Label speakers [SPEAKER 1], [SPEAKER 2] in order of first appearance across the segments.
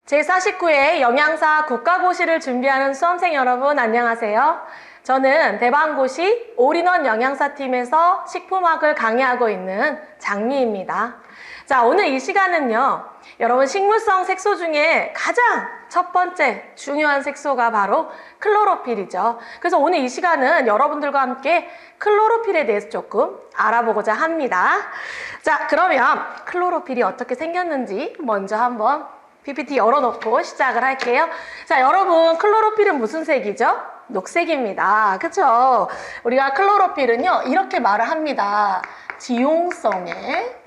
[SPEAKER 1] 제49회 영양사 국가고시를 준비하는 수험생 여러분 안녕하세요. 저는 대방고시 올인원 영양사팀에서 식품학을 강의하고 있는 장미입니다. 자, 오늘 이 시간은요, 여러분 식물성 색소 중에 가장 첫 번째 중요한 색소가 바로 클로로필이죠. 그래서 오늘 이 시간은 여러분들과 함께 클로로필에 대해서 조금 알아보고자 합니다. 자, 그러면 클로로필이 어떻게 생겼는지 먼저 한번 PPT 열어놓고 시작을 할게요. 자, 여러분 클로로필은 무슨 색이죠? 녹색입니다. 그쵸? 우리가 클로로필은요 이렇게 말을 합니다. 지용성의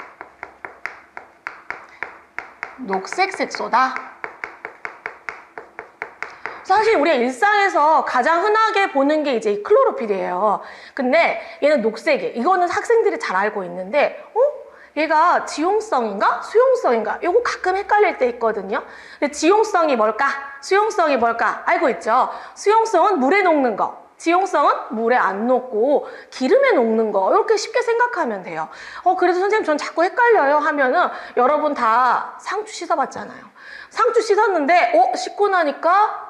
[SPEAKER 1] 녹색 색소다. 사실 우리가 일상에서 가장 흔하게 보는 게 이제 이 클로로필이에요. 근데 얘는 녹색이에요. 이거는 학생들이 잘 알고 있는데 얘가 지용성인가? 수용성인가? 요거 가끔 헷갈릴 때 있거든요. 근데 지용성이 뭘까? 수용성이 뭘까? 알고 있죠? 수용성은 물에 녹는 거. 지용성은 물에 안 녹고 기름에 녹는 거. 이렇게 쉽게 생각하면 돼요. 그래서 선생님 전 자꾸 헷갈려요 하면은 여러분 다 상추 씻어봤잖아요. 상추 씻었는데 씻고 나니까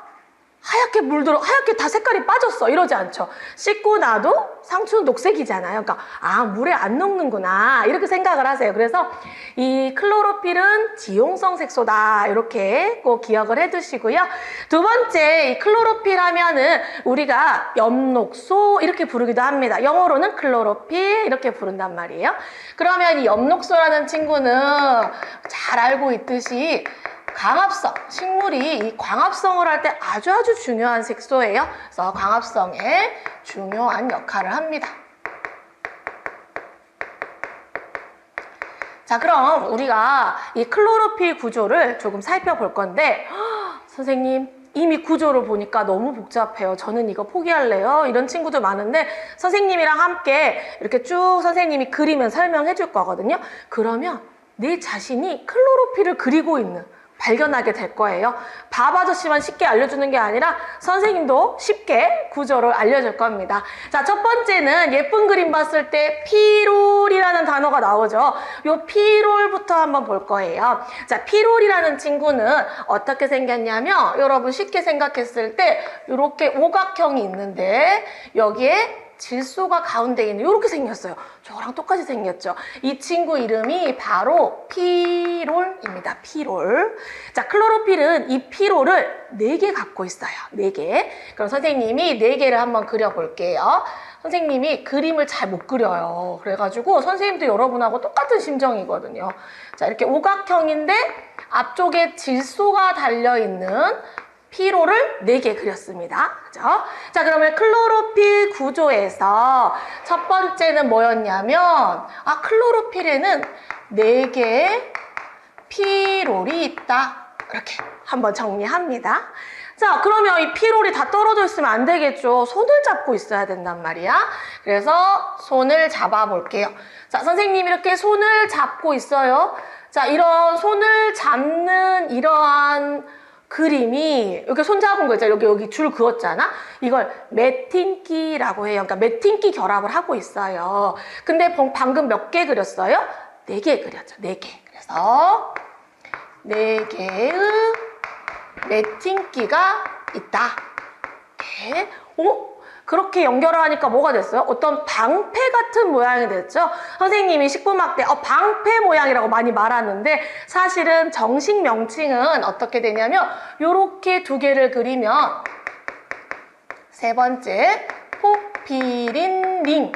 [SPEAKER 1] 하얗게 물들어, 하얗게 다 색깔이 빠졌어. 이러지 않죠. 씻고 나도 상추는 녹색이잖아요. 그러니까 물에 안 녹는구나 이렇게 생각을 하세요. 그래서 이 클로로필은 지용성 색소다 이렇게 꼭 기억을 해두시고요. 두 번째, 이 클로로필 하면은 우리가 엽록소 이렇게 부르기도 합니다. 영어로는 클로로필 이렇게 부른단 말이에요. 그러면 이 엽록소라는 친구는 잘 알고 있듯이 광합성, 식물이 이 광합성을 할 때 아주 중요한 색소예요. 그래서 광합성에 중요한 역할을 합니다. 자, 그럼 우리가 이 클로로필 구조를 조금 살펴볼 건데 선생님 이미 구조를 보니까 너무 복잡해요. 저는 이거 포기할래요. 이런 친구들 많은데 선생님이랑 함께 이렇게 쭉 선생님이 그리면 설명해 줄 거거든요. 그러면 내 자신이 클로로필을 그리고 있는 발견하게 될 거예요. 밥 아저씨만 쉽게 알려주는 게 아니라 선생님도 쉽게 구조를 알려줄 겁니다. 자, 첫 번째는 예쁜 그림 봤을 때 피롤이라는 단어가 나오죠. 요 피롤부터 한번 볼 거예요. 자, 피롤이라는 친구는 어떻게 생겼냐면 여러분 쉽게 생각했을 때 이렇게 오각형이 있는데 여기에 질소가 가운데 있는 이렇게 생겼어요. 저랑 똑같이 생겼죠. 이 친구 이름이 바로 피롤입니다. 피롤. 자, 클로로필은 이 피롤을 4개 갖고 있어요. 4개. 그럼 선생님이 4개를 한번 그려볼게요. 선생님이 그림을 잘 못 그려요. 그래가지고 선생님도 여러분하고 똑같은 심정이거든요. 자, 이렇게 오각형인데 앞쪽에 질소가 달려있는 피롤을 4개 그렸습니다. 그죠? 자, 그러면 클로로필 구조에서 첫 번째는 뭐였냐면 클로로필에는 4개의 피롤이 있다. 이렇게 한번 정리합니다. 자, 그러면 이 피롤이 다 떨어져 있으면 안 되겠죠. 손을 잡고 있어야 된단 말이야. 그래서 손을 잡아 볼게요. 자, 선생님이 이렇게 손을 잡고 있어요. 자, 이런 손을 잡는 이러한 그림이 이렇게 손 잡은 거 있잖아. 여기 줄 그었잖아. 이걸 매팅기라고 해요. 그러니까 매팅기 결합을 하고 있어요. 근데 방금 몇 개 그렸어요? 4개 그렸죠. 4개. 그래서 4개의 매팅기가 있다. 네. 그렇게 연결을 하니까 뭐가 됐어요? 어떤 방패 같은 모양이 됐죠? 선생님이 식품학 때 방패 모양이라고 많이 말하는데 사실은 정식 명칭은 어떻게 되냐면 요렇게 2개를 그리면 세 번째 포피린 링.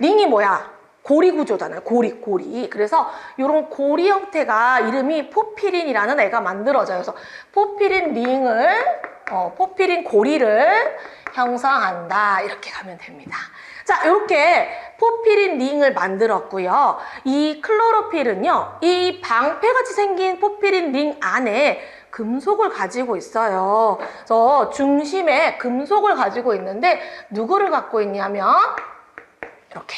[SPEAKER 1] 링이 뭐야? 고리 구조잖아요. 고리. 그래서 이런 고리 형태가 이름이 포피린이라는 애가 만들어져요. 그래서 포피린 링을 포피린 고리를 형성한다. 이렇게 가면 됩니다. 자, 이렇게 포피린 링을 만들었고요. 이 클로로필은요, 이 방패같이 생긴 포피린 링 안에 금속을 가지고 있어요. 그래서 중심에 금속을 가지고 있는데 누구를 갖고 있냐면 이렇게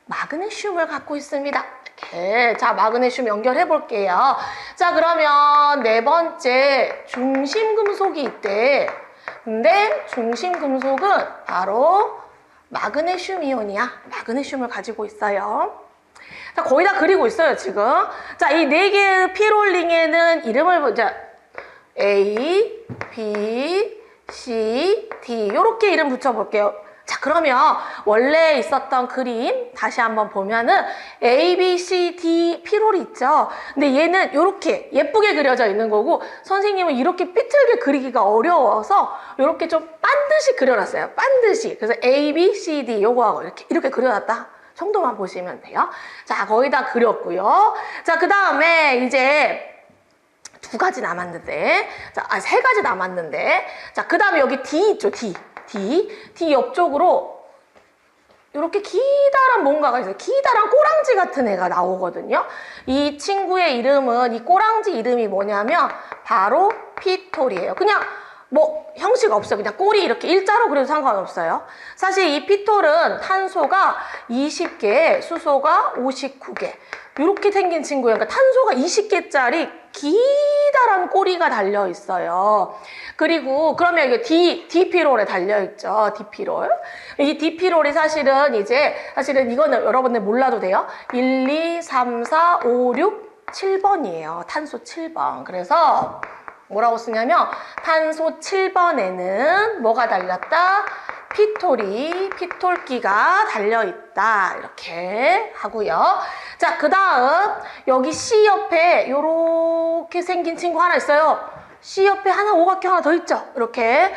[SPEAKER 1] 마그네슘을 갖고 있습니다. 이렇게. 자, 마그네슘 연결해 볼게요. 자, 그러면 4번째 중심 금속이 있대. 근데 중심 금속은 바로 마그네슘 이온이야. 마그네슘을 가지고 있어요. 자, 거의 다 그리고 있어요, 지금. 자, 이 4개의 피롤링에는 이름을 보자. A, B, C, D 이렇게 이름 붙여볼게요. 자, 그러면 원래 있었던 그림 다시 한번 보면은 A, B, C, D 피롤이 있죠. 근데 얘는 이렇게 예쁘게 그려져 있는 거고 선생님은 이렇게 삐뚤게 그리기가 어려워서 이렇게 좀 반드시 그려놨어요. 반드시. 그래서 A, B, C, D 요거하고 이렇게 그려놨다 정도만 보시면 돼요. 자, 거의 다 그렸고요. 자, 그 다음에 이제 두 가지 남았는데, 자, 세 가지 남았는데, 자, 그 다음에 여기 D 있죠, D 옆쪽으로 이렇게 기다란 뭔가가 있어요. 기다란 꼬랑지 같은 애가 나오거든요. 이 친구의 이름은, 이 꼬랑지 이름이 뭐냐면 바로 피톨이에요. 그냥 뭐 형식 없어요. 그냥 꼬리 이렇게 일자로 그려도 상관없어요. 사실 이 피톨은 탄소가 20개, 수소가 59개 이렇게 생긴 친구예요. 그러니까 탄소가 20개짜리 기다란 꼬리가 달려 있어요. 그리고 그러면 이게 디피롤에 달려 있죠. 디피롤. 이 디피롤이 사실은 이거는 여러분들 몰라도 돼요. 1, 2, 3, 4, 5, 6, 7번이에요. 탄소 7번. 그래서 뭐라고 쓰냐면 탄소 7번에는 뭐가 달렸다? 피톨기가 달려있다. 이렇게 하고요. 자, 그 다음 여기 C 옆에 요렇게 생긴 친구 하나 있어요. C 옆에 오각형 하나 더 있죠. 이렇게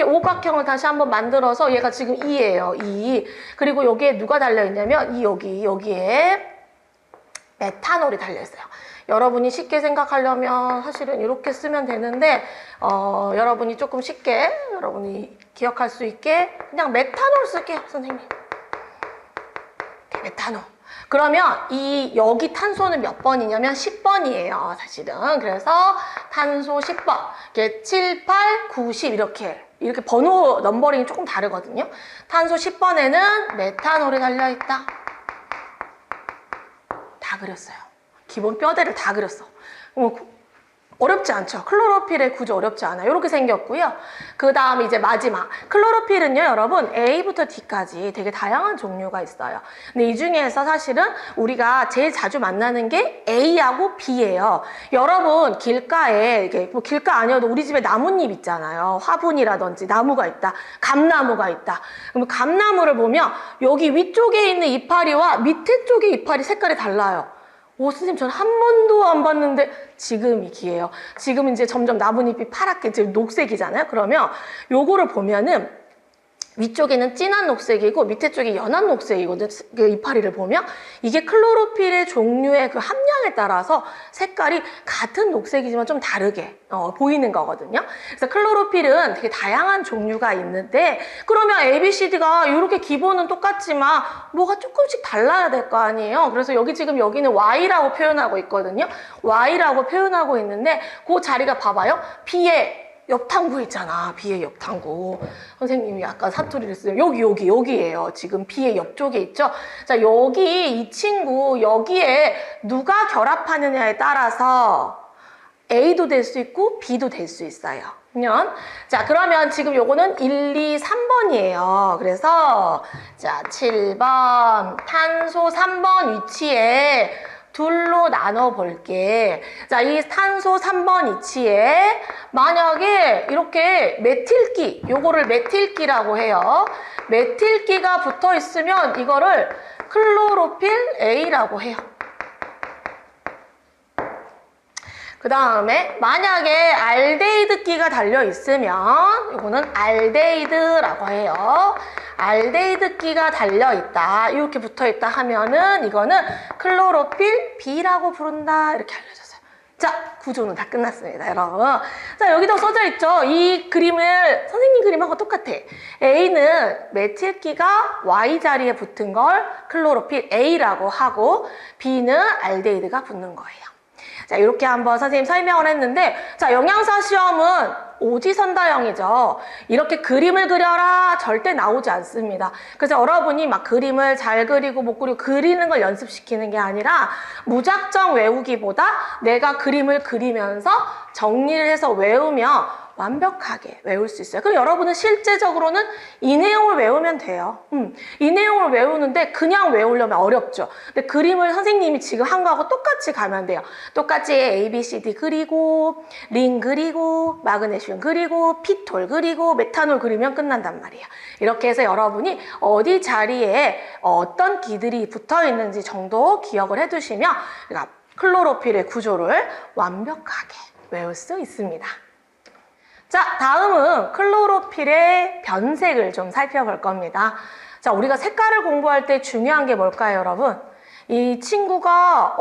[SPEAKER 1] 오각형을 다시 한번 만들어서 얘가 지금 2예요. 2. 그리고 여기에 누가 달려있냐면 여기에 메탄올이 달려있어요. 여러분이 쉽게 생각하려면 사실은 이렇게 쓰면 되는데 여러분이 조금 쉽게 여러분이 기억할 수 있게 그냥 메탄올 쓸게요, 선생님. 메탄올. 그러면 여기 탄소는 몇 번이냐면 10번이에요, 사실은. 그래서 탄소 10번. 이게 7, 8, 9, 10 이렇게 번호 넘버링이 조금 다르거든요. 탄소 10번에는 메탄올이 달려있다. 다 그렸어요. 기본 뼈대를 다 그렸어. 어렵지 않죠. 클로로필의 구조 어렵지 않아요. 이렇게 생겼고요. 그 다음 이제 마지막. 클로로필은요, 여러분 A부터 D까지 되게 다양한 종류가 있어요. 근데 이 중에서 사실은 우리가 제일 자주 만나는 게 A하고 B예요. 여러분 길가에 뭐 길가 아니어도 우리 집에 나뭇잎 있잖아요. 화분이라든지 나무가 있다. 감나무가 있다. 그럼 감나무를 보면 여기 위쪽에 있는 이파리와 밑에 쪽에 이파리 색깔이 달라요. 선생님, 저는 한 번도 안 봤는데 지금이 기회예요. 지금 이제 점점 나뭇잎이 파랗게 지금 녹색이잖아요. 그러면 요거를 보면은 위쪽에는 진한 녹색이고 밑에 쪽이 연한 녹색이거든. 그 이파리를 보면 이게 클로로필의 종류의 그 함량에 따라서 색깔이 같은 녹색이지만 좀 다르게 보이는 거거든요. 그래서 클로로필은 되게 다양한 종류가 있는데 그러면 ABCD가 이렇게 기본은 똑같지만 뭐가 조금씩 달라야 될 거 아니에요. 그래서 여기는 Y라고 표현하고 있거든요. Y라고 표현하고 있는데 그 자리가 봐봐요. B의 옆탕구 있잖아. B의 옆탕구. 선생님이 약간 사투리를 쓰면 여기예요. 지금 B의 옆쪽에 있죠. 자, 여기 이 친구 여기에 누가 결합하느냐에 따라서 A도 될 수 있고 B도 될 수 있어요. 자, 그러면 지금 요거는 1, 2, 3번이에요. 그래서 자, 7번 탄소 3번 위치에 둘로 나눠 볼게. 자, 이 탄소 3번 위치에 만약에 이렇게 메틸기, 요거를 메틸기라고 해요. 메틸기가 붙어 있으면 이거를 클로로필 A라고 해요. 그 다음에 만약에 알데히드기가 달려 있으면 이거는 알데히드라고 해요. 알데히드기가 달려 있다, 이렇게 붙어 있다 하면은 이거는 클로로필 B라고 부른다, 이렇게 알려줬어요. 자, 구조는 다 끝났습니다, 여러분. 자, 여기도 써져 있죠. 이 그림을 선생님 그림하고 똑같아. A는 메틸기가 Y 자리에 붙은 걸 클로로필 A라고 하고 B는 알데히드가 붙는 거예요. 자, 이렇게 한번 선생님 설명을 했는데, 자, 영양사 시험은 오지선다형이죠. 이렇게 그림을 그려라 절대 나오지 않습니다. 그래서 여러분이 막 그림을 잘 그리고 못 그리고 그리는 걸 연습시키는 게 아니라 무작정 외우기보다 내가 그림을 그리면서 정리를 해서 외우면 완벽하게 외울 수 있어요. 그럼 여러분은 실제적으로는 이 내용을 외우면 돼요. 이 내용을 외우는데 그냥 외우려면 어렵죠. 근데 그림을 선생님이 지금 한 거하고 똑같이 가면 돼요. 똑같이 A, B, C, D 그리고 링 그리고 마그네슘 그리고 피톨 그리고 메탄올 그리면 끝난단 말이에요. 이렇게 해서 여러분이 어디 자리에 어떤 기들이 붙어 있는지 정도 기억을 해두시면 그러니까 클로로필의 구조를 완벽하게 외울 수 있습니다. 자, 다음은 클로로필의 변색을 좀 살펴볼 겁니다. 자, 우리가 색깔을 공부할 때 중요한 게 뭘까요, 여러분? 이 친구가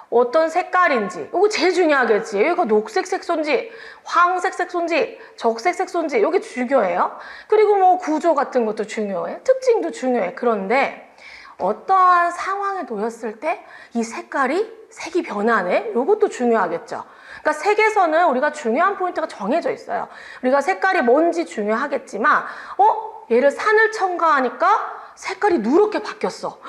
[SPEAKER 1] 어떤 색깔인지 이거 제일 중요하겠지. 여기가 녹색 색소인지 황색 색소인지 적색 색소인지 이게 중요해요. 그리고 뭐 구조 같은 것도 중요해. 특징도 중요해. 그런데 어떠한 상황에 놓였을 때 이 색이 변하네? 이것도 중요하겠죠. 그러니까 색에서는 우리가 중요한 포인트가 정해져 있어요. 우리가 색깔이 뭔지 중요하겠지만 얘를 산을 첨가하니까 색깔이 누렇게 바뀌었어.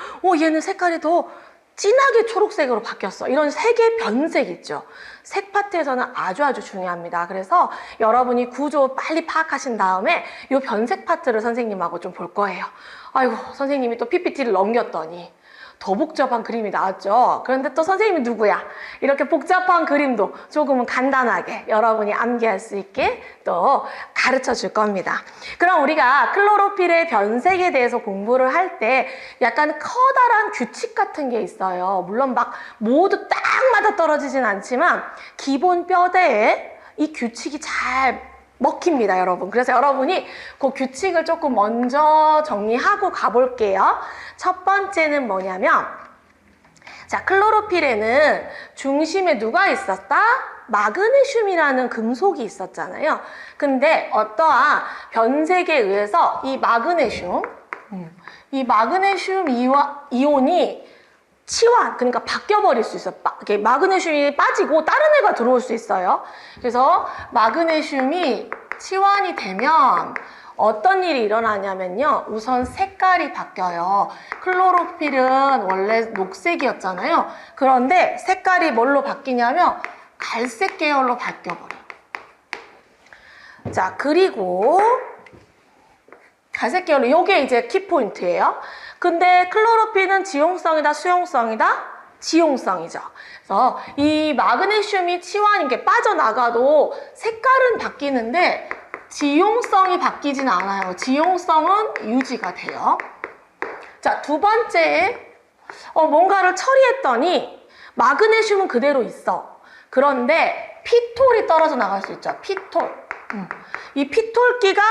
[SPEAKER 1] 얘는 색깔이 더 진하게 초록색으로 바뀌었어. 이런 색의 변색 있죠. 색 파트에서는 아주 중요합니다. 그래서 여러분이 구조 빨리 파악하신 다음에 이 변색 파트를 선생님하고 좀 볼 거예요. 아이고, 선생님이 또 PPT를 넘겼더니 더 복잡한 그림이 나왔죠. 그런데 또 선생님이 누구야? 이렇게 복잡한 그림도 조금은 간단하게 여러분이 암기할 수 있게 또 가르쳐 줄 겁니다. 그럼 우리가 클로로필의 변색에 대해서 공부를 할 때 약간 커다란 규칙 같은 게 있어요. 물론 막 모두 딱 맞아 떨어지진 않지만 기본 뼈대에 이 규칙이 잘 먹힙니다, 여러분. 그래서 여러분이 그 규칙을 조금 먼저 정리하고 가볼게요. 첫 번째는 뭐냐면, 자, 클로로필에는 중심에 누가 있었다? 마그네슘이라는 금속이 있었잖아요. 근데 어떠한 변색에 의해서 이 마그네슘 이온이 치환, 그러니까 바뀌어버릴 수 있어요. 마그네슘이 빠지고 다른 애가 들어올 수 있어요. 그래서 마그네슘이 치환이 되면 어떤 일이 일어나냐면요. 우선 색깔이 바뀌어요. 클로로필은 원래 녹색이었잖아요. 그런데 색깔이 뭘로 바뀌냐면 갈색 계열로 바뀌어버려요. 자, 그리고 갈색 계열로 이게 이제 키포인트예요. 근데 클로로필은 지용성이다, 수용성이다? 지용성이죠. 그래서 이 마그네슘이 치환인 게 빠져나가도 색깔은 바뀌는데 지용성이 바뀌진 않아요. 지용성은 유지가 돼요. 자, 두 번째, 뭔가를 처리했더니 마그네슘은 그대로 있어. 그런데 피톨이 떨어져 나갈 수 있죠. 피톨. 이 피톨기가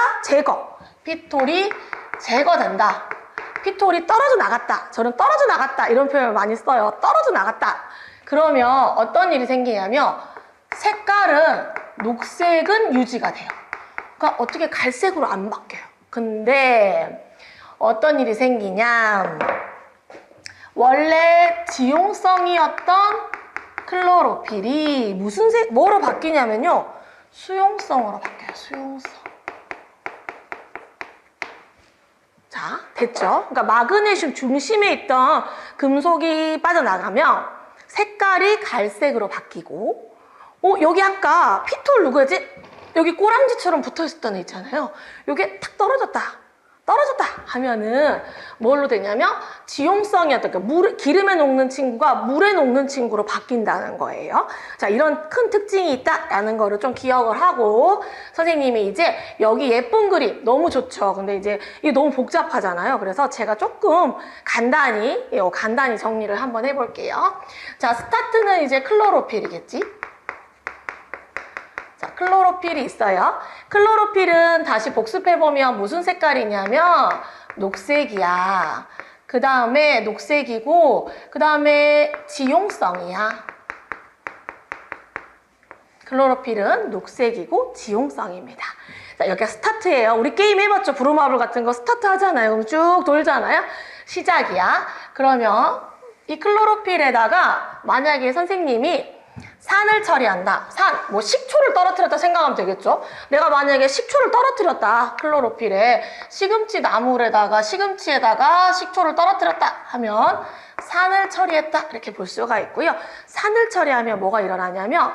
[SPEAKER 1] 피톨이 제거된다. 피톨이 떨어져 나갔다. 저는 떨어져 나갔다. 이런 표현을 많이 써요. 떨어져 나갔다. 그러면 어떤 일이 생기냐면 색깔은 녹색은 유지가 돼요. 그러니까 어떻게 갈색으로 안 바뀌어요. 근데 어떤 일이 생기냐. 원래 지용성이었던 클로로필이 뭐로 바뀌냐면요. 수용성으로 바뀌어요. 수용성. 자, 됐죠? 그러니까 마그네슘 중심에 있던 금속이 빠져나가면 색깔이 갈색으로 바뀌고 여기 아까 피톨 누구지? 여기 꼬랑지처럼 붙어있었던 애 있잖아요. 이게 탁 떨어졌다 하면은 뭘로 되냐면 지용성이었던 그러니까 기름에 녹는 친구가 물에 녹는 친구로 바뀐다는 거예요. 자, 이런 큰 특징이 있다라는 거를 좀 기억을 하고 선생님이 이제 여기 예쁜 그림 너무 좋죠. 근데 이제 이게 너무 복잡하잖아요. 그래서 제가 조금 간단히 정리를 한번 해볼게요. 자, 스타트는 이제 클로로필이겠지. 자, 클로로필이 있어요. 클로로필은 다시 복습해보면 무슨 색깔이냐면 녹색이야. 그 다음에 녹색이고 그 다음에 지용성이야. 클로로필은 녹색이고 지용성입니다. 자, 여기가 스타트예요. 우리 게임 해봤죠? 브루마블 같은 거 스타트 하잖아요. 그럼 쭉 돌잖아요. 시작이야. 그러면 이 클로로필에다가 만약에 선생님이 산을 처리한다. 뭐 식초를 떨어뜨렸다 생각하면 되겠죠? 내가 만약에 식초를 떨어뜨렸다. 클로로필에 시금치 나물에다가 시금치에다가 식초를 떨어뜨렸다 하면 산을 처리했다. 이렇게 볼 수가 있고요. 산을 처리하면 뭐가 일어나냐면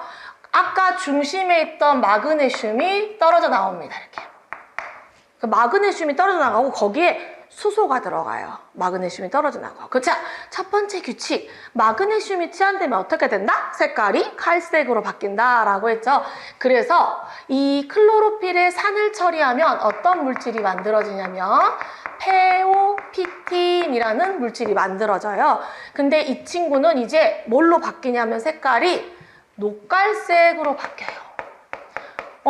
[SPEAKER 1] 아까 중심에 있던 마그네슘이 떨어져 나옵니다. 이렇게. 그 마그네슘이 떨어져 나가고 거기에 수소가 들어가요. 마그네슘이 떨어져 나가고. 그렇죠? 첫 번째 규칙. 마그네슘이 치환되면 어떻게 된다? 색깔이 갈색으로 바뀐다라고 했죠. 그래서 이 클로로필의 산을 처리하면 어떤 물질이 만들어지냐면 페오피틴이라는 물질이 만들어져요. 근데 이 친구는 이제 뭘로 바뀌냐면 색깔이 녹갈색으로 바뀌어요.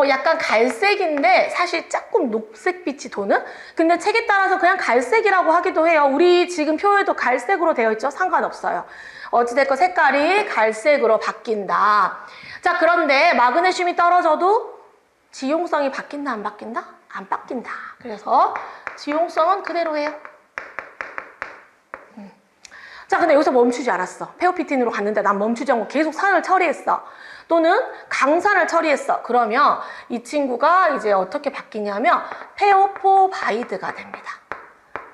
[SPEAKER 1] 약간 갈색인데 사실 조금 녹색빛이 도는? 근데 책에 따라서 그냥 갈색이라고 하기도 해요. 우리 지금 표에도 갈색으로 되어 있죠? 상관없어요. 어찌됐건 색깔이 갈색으로 바뀐다. 자, 그런데 마그네슘이 떨어져도 지용성이 바뀐다, 안 바뀐다? 안 바뀐다. 그래서 지용성은 그대로예요. 자, 근데 여기서 멈추지 않았어. 페오피틴으로 갔는데 난 멈추지 않고 계속 산을 처리했어. 또는 강산을 처리했어. 그러면 이 친구가 이제 어떻게 바뀌냐면 페오포바이드가 됩니다.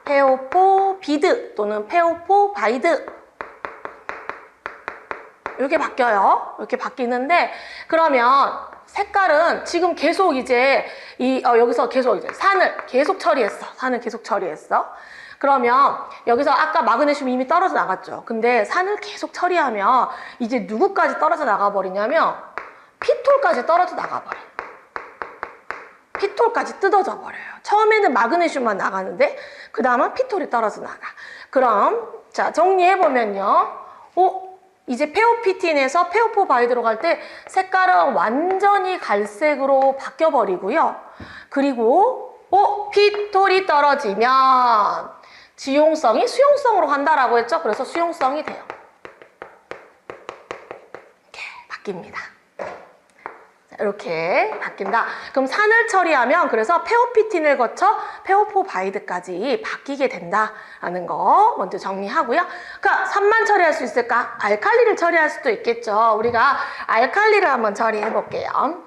[SPEAKER 1] 페오포비드 또는 페오포바이드. 이렇게 바뀌어요. 이렇게 바뀌는데 그러면 색깔은 지금 계속 이제 여기서 계속 이제 산을 계속 처리했어. 산을 계속 처리했어. 그러면 여기서 아까 마그네슘이 이미 떨어져 나갔죠. 근데 산을 계속 처리하면 이제 누구까지 떨어져 나가버리냐면 피톨까지 떨어져 나가버려요. 피톨까지 뜯어져 버려요. 처음에는 마그네슘만 나가는데 그 다음은 피톨이 떨어져 나가. 그럼 자 정리해보면요. 이제 페오피틴에서 페오포바이드로 갈 때 색깔은 완전히 갈색으로 바뀌어버리고요. 그리고 피톨이 떨어지면 지용성이 수용성으로 간다라고 했죠. 그래서 수용성이 돼요. 이렇게 바뀝니다. 이렇게 바뀐다. 그럼 산을 처리하면 그래서 페오피틴을 거쳐 페오포바이드까지 바뀌게 된다라는 거 먼저 정리하고요. 그러니까 산만 처리할 수 있을까? 알칼리를 처리할 수도 있겠죠. 우리가 알칼리를 한번 처리해 볼게요.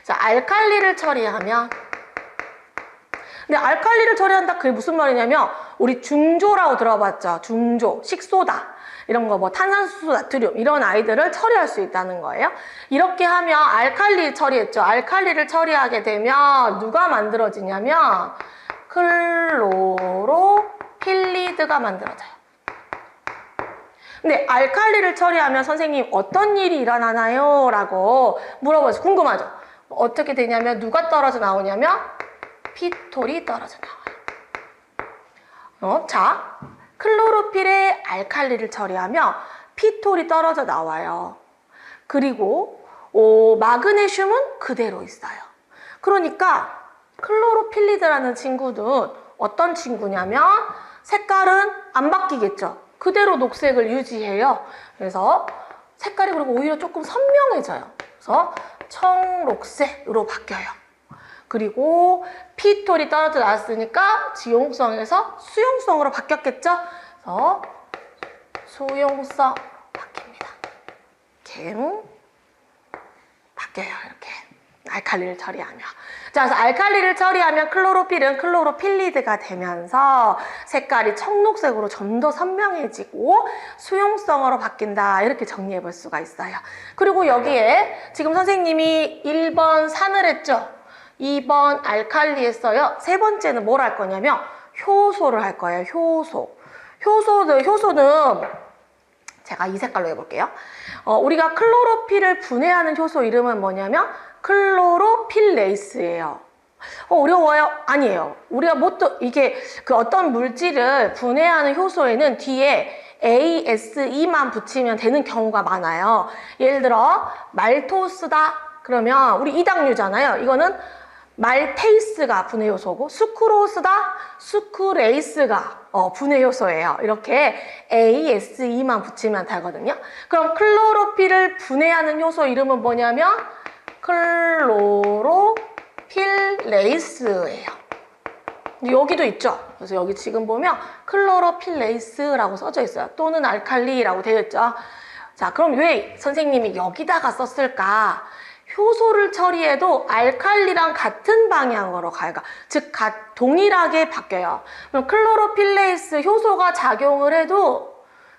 [SPEAKER 1] 자, 알칼리를 처리하면 근데 알칼리를 처리한다 그게 무슨 말이냐면 우리 중조라고 들어봤죠. 중조, 식소다 이런 거 뭐 탄산수소, 나트륨 이런 아이들을 처리할 수 있다는 거예요. 이렇게 하면 알칼리 처리했죠. 알칼리를 처리하게 되면 누가 만들어지냐면 클로로필리드가 만들어져요. 근데 알칼리를 처리하면 선생님 어떤 일이 일어나나요? 라고 물어봐서 궁금하죠. 어떻게 되냐면 누가 떨어져 나오냐면 피톨이 떨어져 나와요. 자, 클로로필의 알칼리를 처리하면 피톨이 떨어져 나와요. 그리고 마그네슘은 그대로 있어요. 그러니까 클로로필리드라는 친구는 어떤 친구냐면 색깔은 안 바뀌겠죠. 그대로 녹색을 유지해요. 그래서 색깔이 그리고 오히려 조금 선명해져요. 그래서 청록색으로 바뀌어요. 그리고 피톨이 떨어져 나왔으니까 지용성에서 수용성으로 바뀌었겠죠? 그래서 수용성 바뀝니다. 이렇게 바뀌어요. 이렇게 알칼리를 처리하면. 자, 그래서 알칼리를 처리하면 클로로필은 클로로필리드가 되면서 색깔이 청록색으로 좀 더 선명해지고 수용성으로 바뀐다. 이렇게 정리해 볼 수가 있어요. 그리고 여기에 지금 선생님이 1번 산을 했죠? 2번 알칼리 했어요. 세 번째는 뭘 할 거냐면 효소를 할 거예요. 효소는 제가 이 색깔로 해볼게요. 우리가 클로로필을 분해하는 효소 이름은 뭐냐면 클로로필레이스예요. 어려워요? 아니에요. 우리가 이게 그 어떤 물질을 분해하는 효소에는 뒤에 ASE만 붙이면 되는 경우가 많아요. 예를 들어 말토스다 그러면 우리 이당류잖아요. 이거는 말테이스가 분해 요소고 수크로스다 수크레이스가 분해 요소예요. 이렇게 ASE만 붙이면 되거든요. 그럼 클로로필을 분해하는 효소 이름은 뭐냐면 클로로필레이스예요. 여기도 있죠. 그래서 여기 지금 보면 클로로필레이스라고 써져 있어요. 또는 알칼리라고 되어 있죠. 자, 그럼 왜 선생님이 여기다가 썼을까? 효소를 처리해도 알칼리랑 같은 방향으로 가요. 즉 동일하게 바뀌어요. 그럼 클로로필레이스 효소가 작용을 해도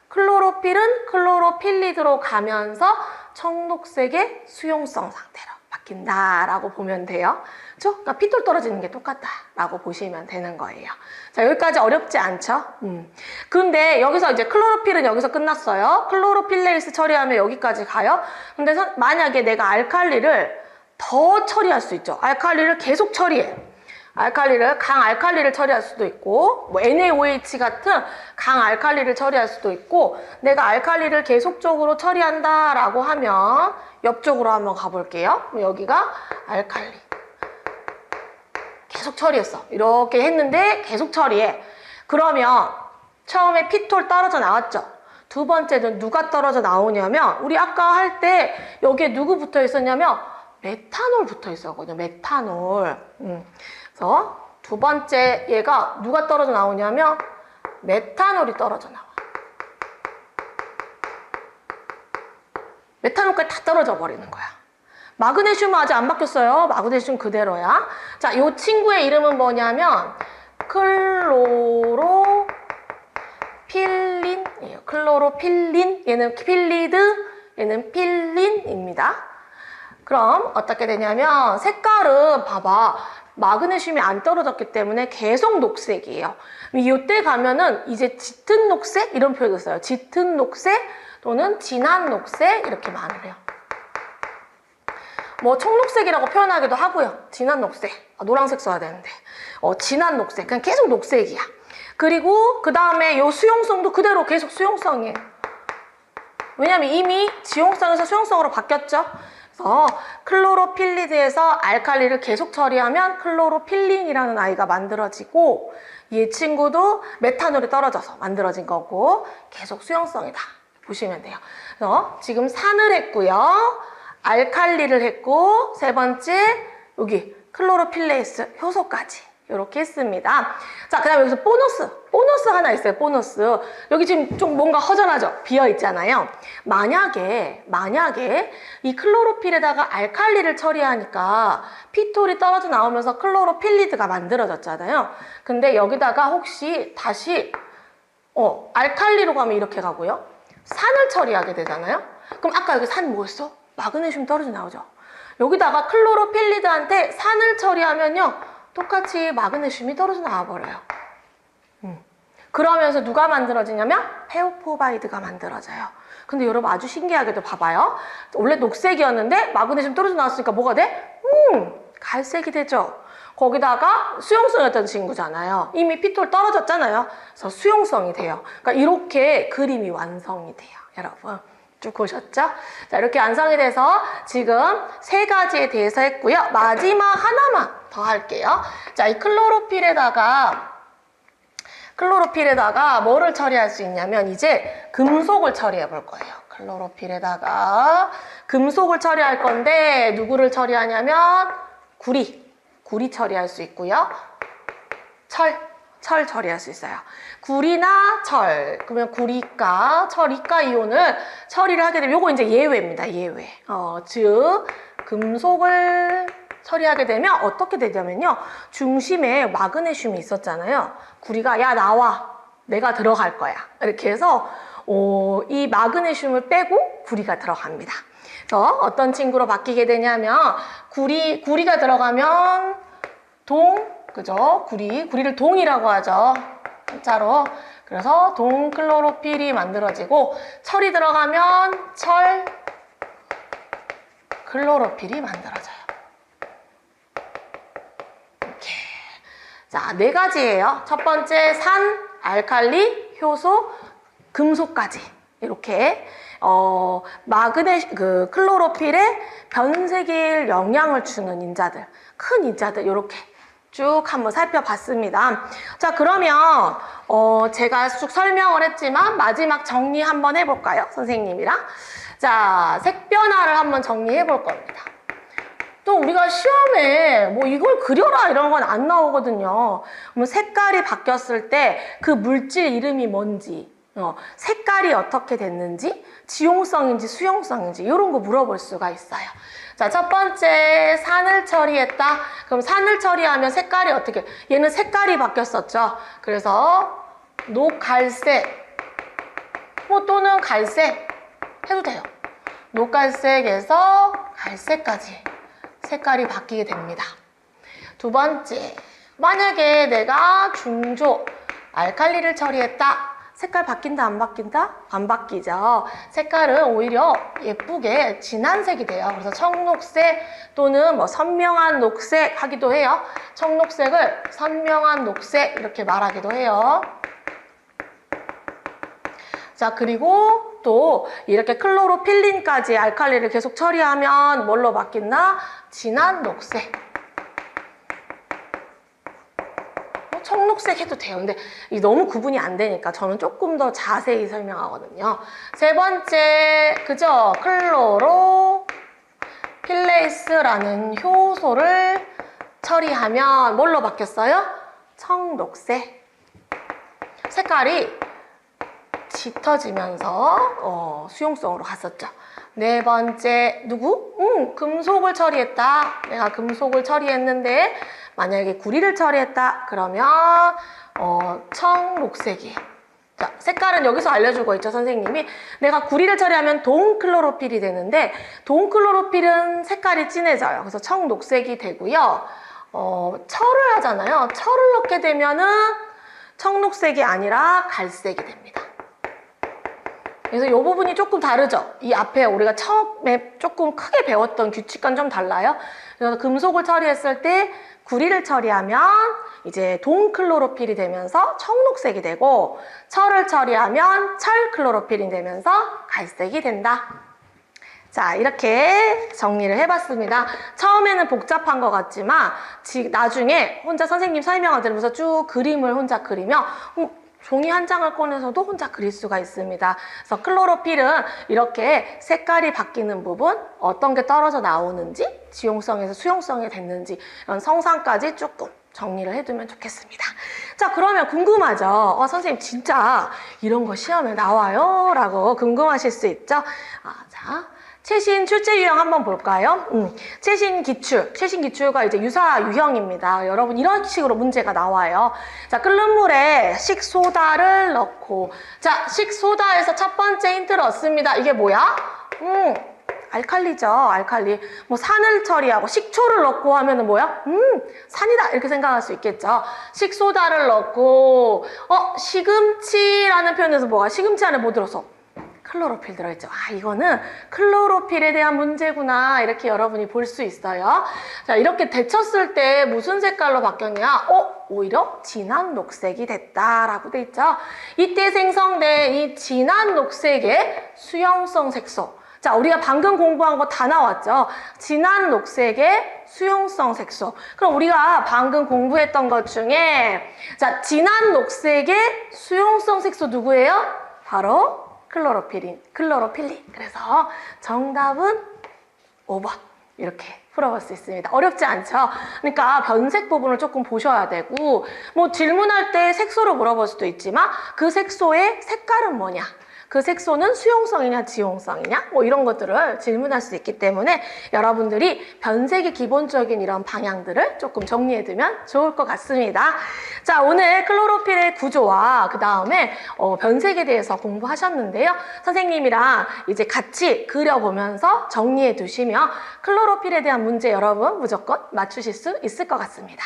[SPEAKER 1] 클로로필은 클로로필리드로 가면서 청록색의 수용성 상태로 바뀐다라고 보면 돼요. 그렇죠? 그러니까 핏돌 떨어지는 게 똑같다라고 보시면 되는 거예요. 자, 여기까지 어렵지 않죠? 근데 여기서 이제 클로로필은 여기서 끝났어요. 클로로필레이스 처리하면 여기까지 가요. 근데 만약에 내가 알칼리를 더 처리할 수 있죠. 알칼리를 계속 처리해. 강 알칼리를 처리할 수도 있고, 뭐 NaOH 같은 강 알칼리를 처리할 수도 있고, 내가 알칼리를 계속적으로 처리한다라고 하면 옆쪽으로 한번 가볼게요. 여기가 알칼리. 계속 처리했어. 이렇게 했는데 계속 처리해. 그러면 처음에 피톨 떨어져 나왔죠. 두 번째는 누가 떨어져 나오냐면, 우리 아까 할 때 여기에 누구 붙어 있었냐면 메탄올 붙어 있었거든요. 메탄올. 그래서 두 번째 얘가 누가 떨어져 나오냐면 메탄올이 떨어져 나와. 메탄올까지 다 떨어져 버리는 거야. 마그네슘은 아직 안 바뀌었어요. 마그네슘 그대로야. 자, 이 친구의 이름은 뭐냐면 클로로필린이에요. 클로로필린. 얘는 필리드, 얘는 필린입니다. 그럼 어떻게 되냐면 색깔은 봐봐. 마그네슘이 안 떨어졌기 때문에 계속 녹색이에요. 이때 가면은 이제 짙은 녹색 이런 표현을 써요. 짙은 녹색 또는 진한 녹색 이렇게 말을 해요. 뭐 청록색이라고 표현하기도 하고요. 진한 녹색. 노란색 써야 되는데. 진한 녹색. 그냥 계속 녹색이야. 그리고 그 다음에 요 수용성도 그대로 계속 수용성이에요. 왜냐면 이미 지용성에서 수용성으로 바뀌었죠. 그래서 클로로필리드에서 알칼리를 계속 처리하면 클로로필린이라는 아이가 만들어지고, 이 친구도 메탄올이 떨어져서 만들어진 거고 계속 수용성이다 보시면 돼요. 그래서 지금 산을 했고요, 알칼리를 했고, 세 번째 여기 클로로필레이스 효소까지 이렇게 했습니다. 자, 그 다음에 여기서 보너스 하나 있어요. 보너스. 여기 지금 좀 뭔가 허전하죠? 비어 있잖아요. 만약에 이 클로로필에다가 알칼리를 처리하니까 피톨이 떨어져 나오면서 클로로필리드가 만들어졌잖아요. 근데 여기다가 혹시 다시 알칼리로 가면 이렇게 가고요, 산을 처리하게 되잖아요. 그럼 아까 여기 산 뭐였어? 마그네슘 떨어져 나오죠. 여기다가 클로로필리드한테 산을 처리하면요, 똑같이 마그네슘이 떨어져 나와버려요. 그러면서 누가 만들어지냐면 페오포바이드가 만들어져요. 근데 여러분 아주 신기하게도 봐봐요. 원래 녹색이었는데 마그네슘 떨어져 나왔으니까 뭐가 돼? 갈색이 되죠. 거기다가 수용성이었던 친구잖아요. 이미 피톨 떨어졌잖아요. 그래서 수용성이 돼요. 그러니까 이렇게 그림이 완성이 돼요. 여러분 쭉 보셨죠? 자, 이렇게 완성이 돼서 지금 세 가지에 대해서 했고요. 마지막 하나만 더 할게요. 자, 이 클로로필에다가 뭐를 처리할 수 있냐면 이제 금속을 처리해 볼 거예요. 클로로필에다가 금속을 처리할 건데 누구를 처리하냐면 구리 처리할 수 있고요. 철 처리할 수 있어요. 구리나 철, 그러면 구리가, 철이가 이온을 처리를 하게 되면 요거 이제 예외입니다. 예외. 즉 금속을 처리하게 되면 어떻게 되냐면요, 중심에 마그네슘이 있었잖아요. 구리가 야 나와, 내가 들어갈 거야, 이렇게 해서 이 마그네슘을 빼고 구리가 들어갑니다. 그래서 어떤 친구로 바뀌게 되냐면 구리가 들어가면 그죠? 구리를 동이라고 하죠. 한자로. 그래서 동클로로필이 만들어지고, 철이 들어가면 철 클로로필이 만들어져요. 이렇게. 자, 네 가지예요. 첫 번째 산, 알칼리, 효소, 금속까지. 이렇게 클로로필에 변색일 영향을 주는 인자들, 큰 인자들 이렇게 쭉 한번 살펴봤습니다. 자, 그러면 제가 쭉 설명을 했지만 마지막 정리 한번 해볼까요? 선생님이랑. 자, 색 변화를 한번 정리해 볼 겁니다. 또 우리가 시험에 뭐 이걸 그려라 이런 건 안 나오거든요. 그럼 색깔이 바뀌었을 때 그 물질 이름이 뭔지, 색깔이 어떻게 됐는지, 지용성인지 수용성인지 이런 거 물어볼 수가 있어요. 자, 첫 번째 산을 처리했다. 그럼 산을 처리하면 색깔이 어떻게? 얘는 색깔이 바뀌었었죠. 그래서 녹갈색, 또는 갈색 해도 돼요. 녹갈색에서 갈색까지 색깔이 바뀌게 됩니다. 두 번째, 만약에 내가 중조 알칼리를 처리했다. 색깔 바뀐다, 안 바뀐다? 안 바뀌죠. 색깔은 오히려 예쁘게 진한 색이 돼요. 그래서 청록색 또는 뭐 선명한 녹색 하기도 해요. 청록색을 선명한 녹색 이렇게 말하기도 해요. 자, 그리고 또 이렇게 클로로필린까지 알칼리를 계속 처리하면 뭘로 바뀐다? 진한 녹색. 청록색 해도 돼요. 근데 이 너무 구분이 안 되니까 저는 조금 더 자세히 설명하거든요. 세 번째, 그죠? 클로로필레이스라는 효소를 처리하면 뭘로 바뀌었어요? 청록색. 색깔이 짙어지면서 수용성으로 갔었죠. 네 번째, 누구? 금속을 처리했다. 내가 금속을 처리했는데 만약에 구리를 처리했다. 그러면 청록색이. 자, 색깔은 여기서 알려주고 있죠, 선생님이. 내가 구리를 처리하면 동클로로필이 되는데 동클로로필은 색깔이 진해져요. 그래서 청록색이 되고요. 철을 하잖아요. 철을 넣게 되면은 청록색이 아니라 갈색이 됩니다. 그래서 이 부분이 조금 다르죠. 이 앞에 우리가 처음에 조금 크게 배웠던 규칙과는 좀 달라요. 그래서 금속을 처리했을 때 구리를 처리하면 이제 동클로로필이 되면서 청록색이 되고 철을 처리하면 철클로로필이 되면서 갈색이 된다. 자, 이렇게 정리를 해봤습니다. 처음에는 복잡한 것 같지만 나중에 혼자 선생님 설명을 들으면서 쭉 그림을 혼자 그리면 종이 한 장을 꺼내서도 혼자 그릴 수가 있습니다. 그래서 클로로필은 이렇게 색깔이 바뀌는 부분, 어떤 게 떨어져 나오는지, 지용성에서 수용성이 됐는지 이런 성상까지 조금 정리를 해두면 좋겠습니다. 자, 그러면 궁금하죠? 선생님 진짜 이런 거 시험에 나와요? 라고 궁금하실 수 있죠? 자, 최신 출제 유형 한번 볼까요? 최신 기출가 이제 유사 유형입니다. 여러분 이런 식으로 문제가 나와요. 자, 끓는 물에 식소다를 넣고, 자, 식소다에서 첫 번째 힌트를 얻습니다. 이게 뭐야? 알칼리죠, 알칼리. 뭐 산을 처리하고 식초를 넣고 하면은 뭐야? 산이다 이렇게 생각할 수 있겠죠. 식소다를 넣고, 시금치라는 표현에서 뭐가? 시금치 안에 뭐 들었어? 클로로필 들어있죠. 이거는 클로로필에 대한 문제구나 이렇게 여러분이 볼 수 있어요. 자, 이렇게 데쳤을 때 무슨 색깔로 바뀌었냐? 오히려 진한 녹색이 됐다라고 돼 있죠. 이때 생성된 이 진한 녹색의 수용성 색소. 자, 우리가 방금 공부한 거 다 나왔죠. 진한 녹색의 수용성 색소. 그럼 우리가 방금 공부했던 것 중에, 자, 진한 녹색의 수용성 색소 누구예요? 바로 클로로필린. 그래서 정답은 5번. 이렇게 풀어볼 수 있습니다. 어렵지 않죠? 그러니까 변색 부분을 조금 보셔야 되고, 뭐 질문할 때 색소를 물어볼 수도 있지만 그 색소의 색깔은 뭐냐? 그 색소는 수용성이냐 지용성이냐 뭐 이런 것들을 질문할 수 있기 때문에 여러분들이 변색의 기본적인 이런 방향들을 조금 정리해두면 좋을 것 같습니다. 자, 오늘 클로로필의 구조와 그 다음에 변색에 대해서 공부하셨는데요. 선생님이랑 이제 같이 그려보면서 정리해 두시면 클로로필에 대한 문제 여러분 무조건 맞추실 수 있을 것 같습니다.